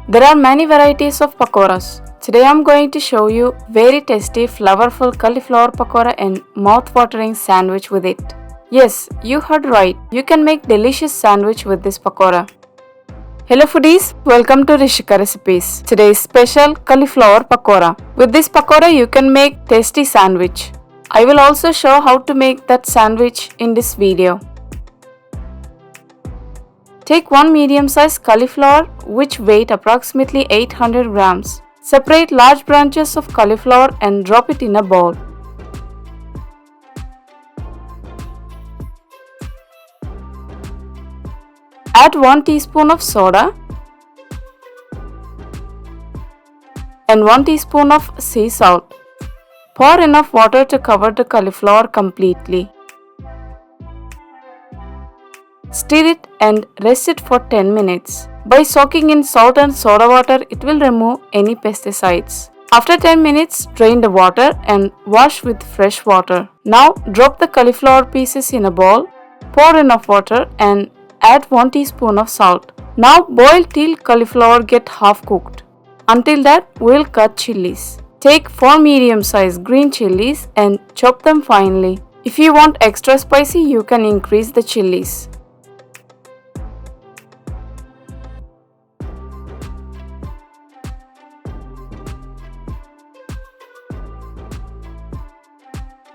There are many varieties of pakoras. Today I'm going to show you very tasty flavorful cauliflower pakora and mouth-watering sandwich with it. Yes, you heard right. You can make delicious sandwich with this pakora. Hello foodies, welcome to Rishika recipes. Today's special cauliflower pakora. With this pakora you can make tasty sandwich. I will also show how to make that sandwich in this video. Take one medium-sized cauliflower which weight approximately 800 grams. Separate large branches of cauliflower and drop it in a bowl. Add 1 teaspoon of soda and 1 teaspoon of sea salt. Pour enough water to cover the cauliflower completely. Stir it and rest it for 10 minutes. By soaking in salt and soda water, it will remove any pesticides. After 10 minutes, drain the water and wash with fresh water. Now drop the cauliflower pieces in a bowl, pour enough water and add 1 teaspoon of salt. Now boil till cauliflower get half cooked. Until that, we will cut chilies. Take 4 medium-sized green chilies and chop them finely. If you want extra spicy, you can increase the chilies.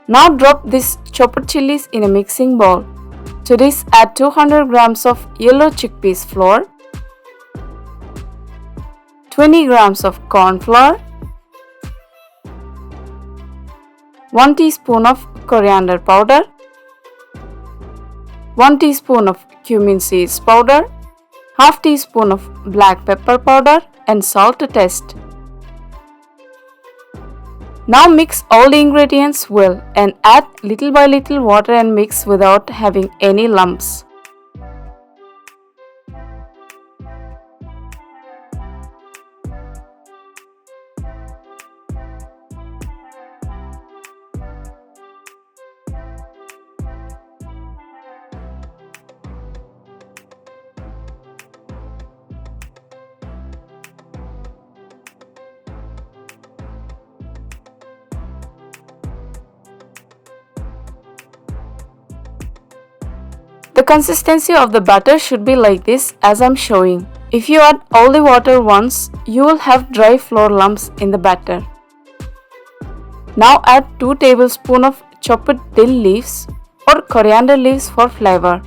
Now drop these chopped chilies in a mixing bowl. To this, add 200 grams of yellow chickpeas flour, 20 grams of corn flour, 1 teaspoon of coriander powder, 1 teaspoon of cumin seeds powder, half teaspoon of black pepper powder and salt to taste. Now mix all the ingredients well and add little by little water and mix without having any lumps. The consistency of the batter should be like this as I am showing. If you add all the water once, you will have dry flour lumps in the batter. Now add 2 tablespoons of chopped dill leaves or coriander leaves for flavor.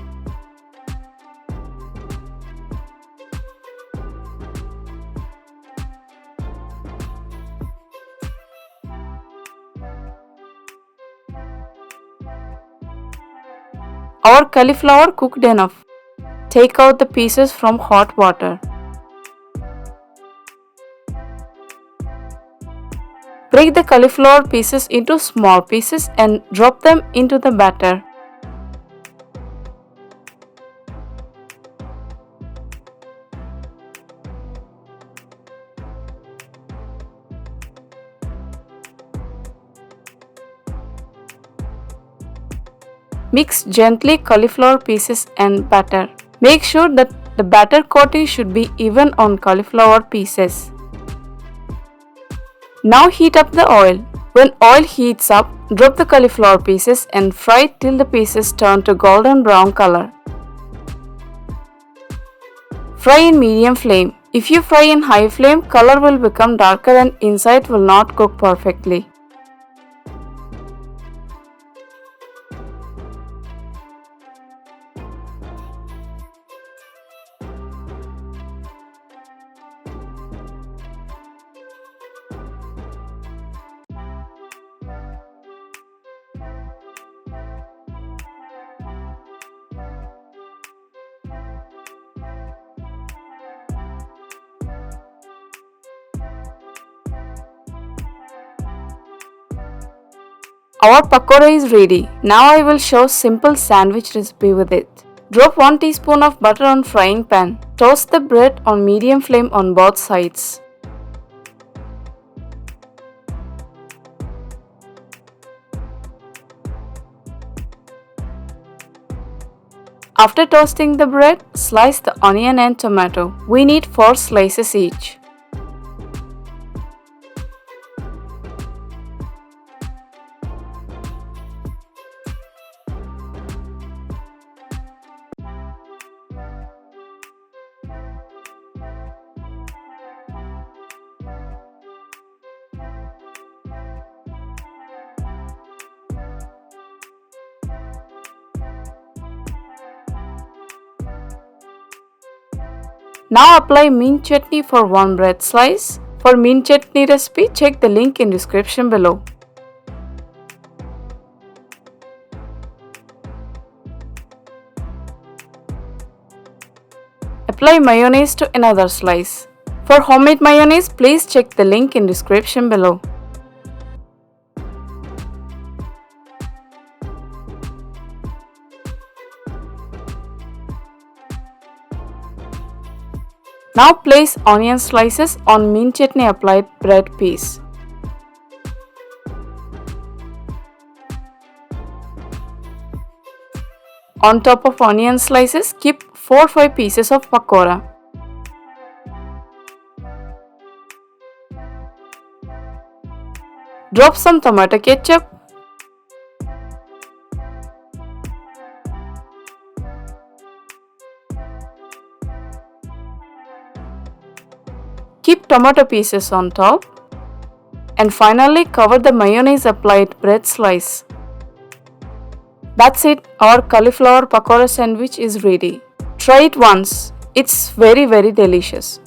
Our cauliflower cooked enough. Take out the pieces from hot water. Break the cauliflower pieces into small pieces and drop them into the batter. Mix gently cauliflower pieces and batter. Make sure that the batter coating should be even on cauliflower pieces. Now heat up the oil. When oil heats up, drop the cauliflower pieces and fry till the pieces turn to golden brown color. Fry in medium flame. If you fry in high flame, color will become darker and inside will not cook perfectly. Our pakora is ready. Now I will show simple sandwich recipe with it. Drop 1 teaspoon of butter on frying pan. Toast the bread on medium flame on both sides. After toasting the bread, slice the onion and tomato. We need 4 slices each. Now apply mint chutney for 1 bread slice. For mint chutney recipe, check the link in description below. Apply mayonnaise to another slice. For homemade mayonnaise, please check the link in description below. Now place onion slices on mint chutney applied bread piece. On top of onion slices, keep 4-5 pieces of pakora. Drop some tomato ketchup. Keep tomato pieces on top. And finally cover the mayonnaise applied bread slice. That's it, our cauliflower pakora sandwich is ready. Try it once, it's very delicious.